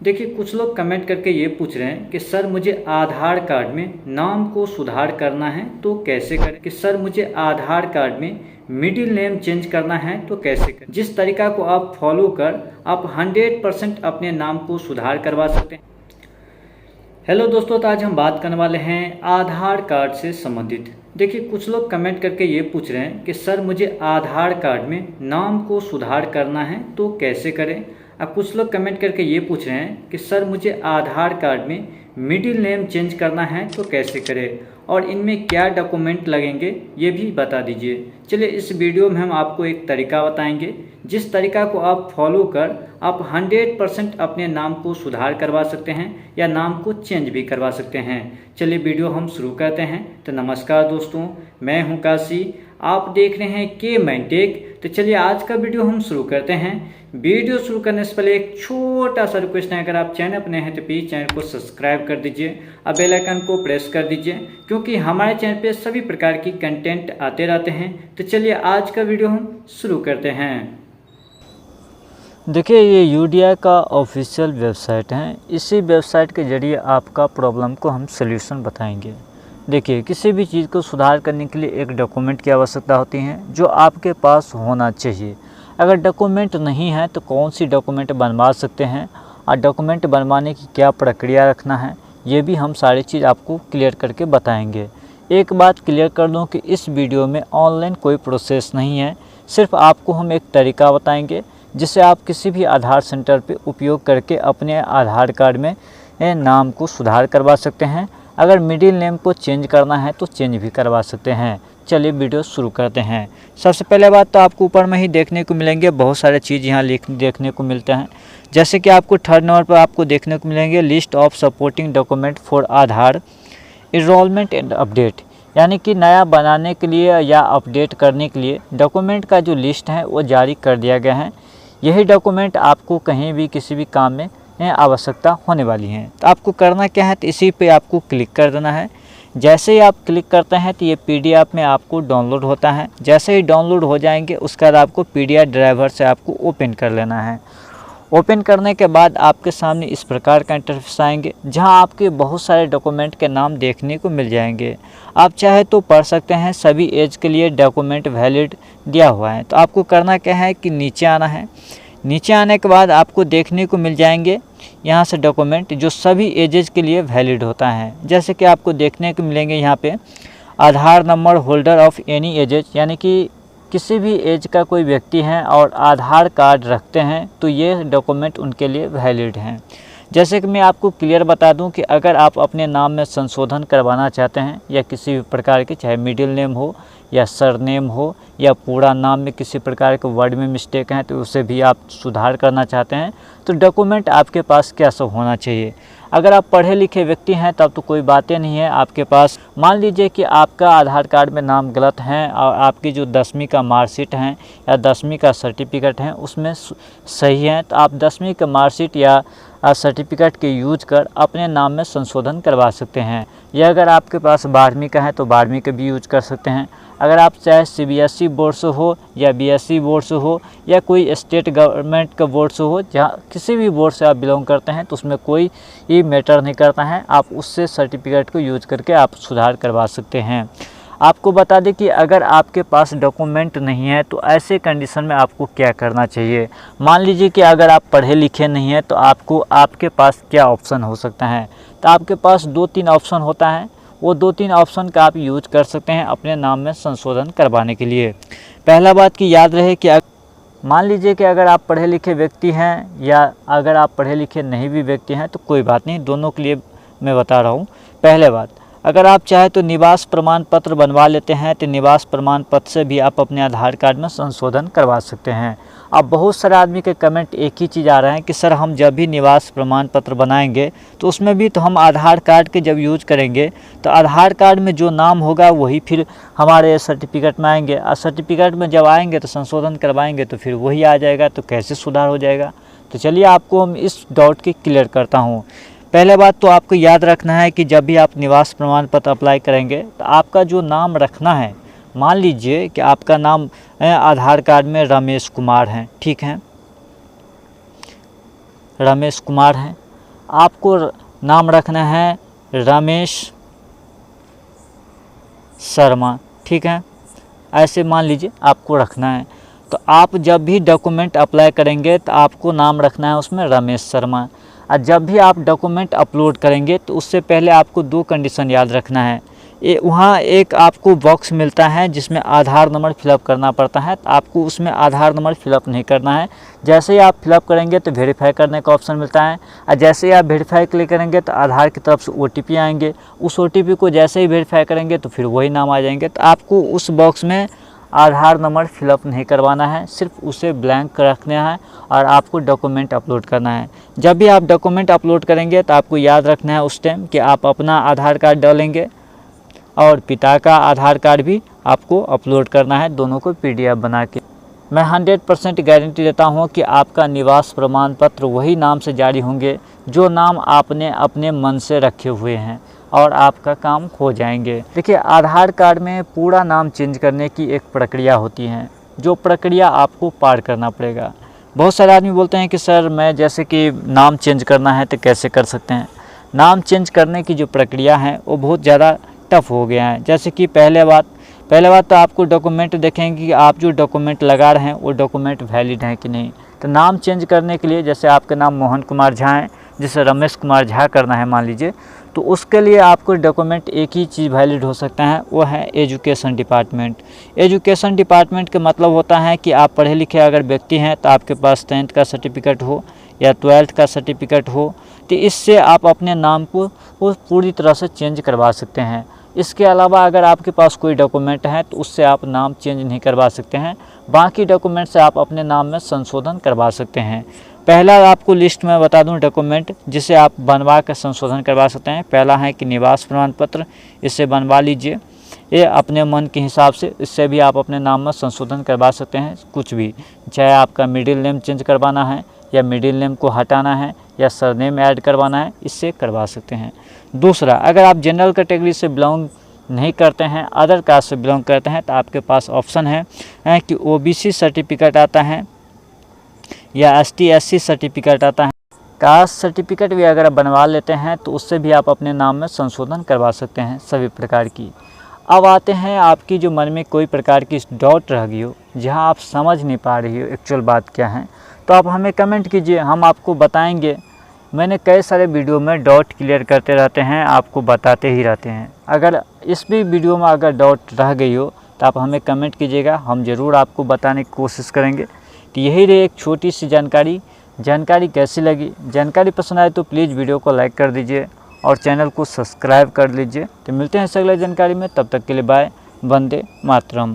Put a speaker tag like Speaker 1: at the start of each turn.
Speaker 1: देखिए कुछ लोग कमेंट करके ये पूछ रहे हैं कि सर मुझे आधार कार्ड में नाम को सुधार करना है तो कैसे करें। कि सर मुझे आधार कार्ड में मिडिल नेम चेंज करना है तो कैसे करें। जिस तरीका को आप फॉलो कर आप 100% अपने नाम को सुधार करवा सकते हैं। हेलो दोस्तों, तो आज हम बात करने वाले हैं आधार कार्ड से संबंधित। देखिए कुछ लोग कमेंट करके ये पूछ रहे हैं कि सर मुझे आधार कार्ड में नाम को सुधार करना है तो कैसे करें। अब कुछ लोग कमेंट करके ये पूछ रहे हैं कि सर मुझे आधार कार्ड में मिडिल नेम चेंज करना है तो कैसे करें और इनमें क्या डॉक्यूमेंट लगेंगे ये भी बता दीजिए। चलिए इस वीडियो में हम आपको एक तरीका बताएंगे जिस तरीका को आप फॉलो कर आप 100% अपने नाम को सुधार करवा सकते हैं या नाम को चेंज भी करवा सकते हैं। चलिए वीडियो हम शुरू करते हैं। तो नमस्कार दोस्तों, मैं हूं काशी, आप देख रहे हैं के मैनटेक। तो चलिए आज का वीडियो हम शुरू करते हैं। वीडियो शुरू करने से पहले एक छोटा सा रिक्वेस्ट है, अगर आप चैनल पर नए हैं तो प्लीज़ चैनल को सब्सक्राइब कर दीजिए और बेल आइकन को प्रेस कर दीजिए, क्योंकि हमारे चैनल पे सभी प्रकार की कंटेंट आते रहते हैं। तो चलिए आज का वीडियो हम शुरू करते हैं।
Speaker 2: देखिए ये यूडीआई का ऑफिशियल वेबसाइट है। इसी वेबसाइट के जरिए आपका प्रॉब्लम को हम सल्यूशन बताएंगे। देखिए किसी भी चीज़ को सुधार करने के लिए एक डॉक्यूमेंट की आवश्यकता होती है जो आपके पास होना चाहिए। अगर डॉक्यूमेंट नहीं है तो कौन सी डॉक्यूमेंट बनवा सकते हैं और डॉक्यूमेंट बनवाने की क्या प्रक्रिया रखना है, ये भी हम सारी चीज़ आपको क्लियर करके बताएंगे। एक बात क्लियर कर दूं कि इस वीडियो में ऑनलाइन कोई प्रोसेस नहीं है, सिर्फ आपको हम एक तरीका बताएंगे जिसे आप किसी भी आधार सेंटर पे उपयोग करके अपने आधार कार्ड में नाम को सुधार करवा सकते हैं। अगर मिडिल नेम को चेंज करना है तो चेंज भी करवा सकते हैं। चलिए वीडियो शुरू करते हैं। सबसे पहले बात तो आपको ऊपर में ही देखने को मिलेंगे बहुत सारे चीज़ यहाँ देखने को मिलते हैं। जैसे कि आपको थर्ड नंबर पर आपको देखने को मिलेंगे list of supporting document for Aadhaar enrolment and update, यानी कि नया बनाने के लिए या अपडेट करने के लिए डॉक्यूमेंट का जो लिस्ट है वो जारी कर दिया गया है। यही डॉक्यूमेंट आपको कहीं भी किसी भी काम में आवश्यकता होने वाली है। तो आपको करना क्या है, तो इसी पे आपको क्लिक कर देना है। जैसे ही आप क्लिक करते हैं तो ये पीडीएफ में आपको डाउनलोड होता है। जैसे ही डाउनलोड हो जाएंगे उसके बाद आपको पीडीएफ ड्राइवर से आपको ओपन कर लेना है। ओपन करने के बाद आपके सामने इस प्रकार का इंटरफेस आएंगे जहां आपके बहुत सारे डॉक्यूमेंट के नाम देखने को मिल जाएंगे। आप चाहे तो पढ़ सकते हैं। सभी एज के लिए डॉक्यूमेंट वैलिड दिया हुआ है। तो आपको करना क्या है कि नीचे आना है। नीचे आने के बाद आपको देखने को मिल जाएंगे यहाँ से डॉक्यूमेंट जो सभी एजेस के लिए वैलिड होता है। जैसे कि आपको देखने को मिलेंगे यहाँ पे Aadhaar number holder of any ages, यानी कि किसी भी एज का कोई व्यक्ति है और आधार कार्ड रखते हैं तो ये डॉक्यूमेंट उनके लिए वैलिड हैं। जैसे कि मैं आपको क्लियर बता दूं कि अगर आप अपने नाम में संशोधन करवाना चाहते हैं या किसी भी प्रकार के, चाहे मिडिल नेम हो या सरनेम हो या पूरा नाम में किसी प्रकार के वर्ड में मिस्टेक है तो उसे भी आप सुधार करना चाहते हैं, तो डॉक्यूमेंट आपके पास क्या सब होना चाहिए। अगर आप पढ़े लिखे व्यक्ति हैं तब तो कोई बातें नहीं है। आपके पास मान लीजिए कि आपका आधार कार्ड में नाम गलत है और आपकी जो 10वीं का मार्कशीट है या 10वीं का सर्टिफिकेट है उसमें सही है, तो आप 10वीं का मार्कशीट या सर्टिफिकेट के यूज कर अपने नाम में संशोधन करवा सकते हैं। या अगर आपके पास 12वीं का है तो 12वीं का भी यूज कर सकते हैं। अगर आप चाहे सीबीएसई बोर्ड से हो या बीएसई बोर्ड से हो या कोई स्टेट गवर्नमेंट का बोर्ड से हो, जहाँ किसी भी बोर्ड से आप बिलोंग करते हैं तो उसमें कोई ये मैटर नहीं करता है। आप उससे सर्टिफिकेट को यूज करके आप सुधार करवा सकते हैं। आपको बता दें कि अगर आपके पास डॉक्यूमेंट नहीं है तो ऐसे कंडीशन में आपको क्या करना चाहिए। मान लीजिए कि अगर आप पढ़े लिखे नहीं हैं तो आपके पास क्या ऑप्शन हो सकता है। तो आपके पास 2-3 ऑप्शन होता है। वो 2-3 ऑप्शन का आप यूज कर सकते हैं अपने नाम में संशोधन करवाने के लिए। पहला बात की याद रहे कि मान लीजिए कि अगर आप पढ़े लिखे व्यक्ति हैं या अगर आप पढ़े लिखे नहीं भी व्यक्ति हैं तो कोई बात नहीं, दोनों के लिए मैं बता रहा हूँ। पहले बात, अगर आप चाहे तो निवास प्रमाण पत्र बनवा लेते हैं तो निवास प्रमाण पत्र से भी आप अपने आधार कार्ड में संशोधन करवा सकते हैं। अब बहुत सारे आदमी के कमेंट एक ही चीज़ आ रहे हैं कि सर हम जब भी निवास प्रमाण पत्र बनाएंगे तो उसमें भी तो हम आधार कार्ड के जब यूज करेंगे तो आधार कार्ड में जो नाम होगा वही फिर हमारे सर्टिफिकेट में आएंगे और सर्टिफिकेट में जब आएंगे तो संशोधन करवाएंगे तो फिर वही आ जाएगा, तो कैसे सुधार हो जाएगा। तो चलिए आपको हम इस डाउट की क्लियर करता हूँ। पहले बात तो आपको याद रखना है कि जब भी आप निवास प्रमाण पत्र अप्लाई करेंगे तो आपका जो नाम रखना है, मान लीजिए कि आपका नाम आधार कार्ड में रमेश कुमार है, ठीक है, रमेश कुमार है। आपको नाम रखना है रमेश शर्मा, ठीक है। ऐसे मान लीजिए आपको रखना है। तो आप जब भी डॉक्यूमेंट अप्लाई करेंगे तो आपको नाम रखना है उसमें रमेश शर्मा। और जब भी आप डॉक्यूमेंट अपलोड करेंगे तो उससे पहले आपको 2 कंडीशन याद रखना है। वहाँ एक आपको बॉक्स मिलता है जिसमें आधार नंबर फिलअप करना पड़ता है, तो आपको उसमें आधार नंबर फिलअप नहीं करना है। जैसे ही आप फिलअप करेंगे तो वेरीफाई करने का ऑप्शन मिलता है, और जैसे ही आप वेरीफाई क्लिक करेंगे तो आधार की तरफ से OTP आएंगे। उस OTP को जैसे ही वेरीफाई करेंगे तो फिर वही नाम आ जाएंगे। तो आपको उस बॉक्स में आधार नंबर फिलअप नहीं करवाना है, सिर्फ उसे ब्लैंक रखना है और आपको डॉक्यूमेंट अपलोड करना है। जब भी आप डॉक्यूमेंट अपलोड करेंगे तो आपको याद रखना है उस टाइम कि आप अपना आधार कार्ड डालेंगे और पिता का आधार कार्ड भी आपको अपलोड करना है, दोनों को PDF बना के। मैं 100% गारंटी देता हूं कि आपका निवास प्रमाण पत्र वही नाम से जारी होंगे जो नाम आपने अपने मन से रखे हुए हैं, और आपका काम हो जाएंगे। देखिए, आधार कार्ड में पूरा नाम चेंज करने की एक प्रक्रिया होती है, जो प्रक्रिया आपको पार करना पड़ेगा। बहुत सारे आदमी बोलते हैं कि सर मैं जैसे कि नाम चेंज करना है तो कैसे कर सकते हैं। नाम चेंज करने की जो प्रक्रिया है वो बहुत ज़्यादा टफ हो गया है। जैसे कि पहले बात तो आपको डॉक्यूमेंट देखेंगे कि आप जो डॉक्यूमेंट लगा रहे हैं वो डॉक्यूमेंट वैलिड है कि नहीं। तो नाम चेंज करने के लिए, जैसे आपका नाम मोहन कुमार झा है, जिसे रमेश कुमार झा करना है मान लीजिए, तो उसके लिए आपको डॉक्यूमेंट एक ही चीज़ वैलिड हो सकता है, वो है एजुकेशन डिपार्टमेंट। एजुकेशन डिपार्टमेंट का मतलब होता है कि आप पढ़े लिखे अगर व्यक्ति हैं तो आपके पास 10th का सर्टिफिकेट हो या 12th का सर्टिफिकेट हो, तो इससे आप अपने नाम को पूरी तरह से चेंज करवा सकते हैं। इसके अलावा अगर आपके पास कोई डॉक्यूमेंट है तो उससे आप नाम चेंज नहीं करवा सकते हैं। बाकी डॉक्यूमेंट से आप अपने नाम में संशोधन करवा सकते हैं। पहला आपको लिस्ट में बता दूं डॉक्यूमेंट जिसे आप बनवा कर संशोधन करवा सकते हैं। पहला है कि निवास प्रमाण पत्र, इससे बनवा लीजिए, ये अपने मन के हिसाब से, इससे भी आप अपने नाम में संशोधन करवा सकते हैं। कुछ भी, चाहे आपका मिडिल नेम चेंज करवाना है या मिडिल नेम को हटाना है या सरनेम ऐड करवाना है, इससे करवा सकते हैं। दूसरा, अगर आप जनरल कैटेगरी से बिलोंग नहीं करते हैं, अदर कास्ट से बिलोंग करते हैं, तो आपके पास ऑप्शन है कि OBC सर्टिफिकेट आता है या ST SC सर्टिफिकेट आता है। कास्ट सर्टिफिकेट भी अगर आप बनवा लेते हैं तो उससे भी आप अपने नाम में संशोधन करवा सकते हैं सभी प्रकार की। अब आते हैं आपकी जो मन में कोई प्रकार की डाउट रह गई हो, जहां आप समझ नहीं पा रही हो एक्चुअल बात क्या है, तो आप हमें कमेंट कीजिए, हम आपको बताएंगे। मैंने कई सारे वीडियो में डाउट क्लियर करते रहते हैं, आपको बताते ही रहते हैं। अगर इस भी वीडियो में अगर डाउट रह गई हो तो आप हमें कमेंट कीजिएगा, हम ज़रूर आपको बताने की कोशिश करेंगे। तो यही रही एक छोटी सी जानकारी कैसी लगी? जानकारी पसंद आए तो प्लीज़ वीडियो को लाइक कर दीजिए और चैनल को सब्सक्राइब कर लीजिए। तो मिलते हैं अगले जानकारी में, तब तक के लिए बाय। वंदे मातरम।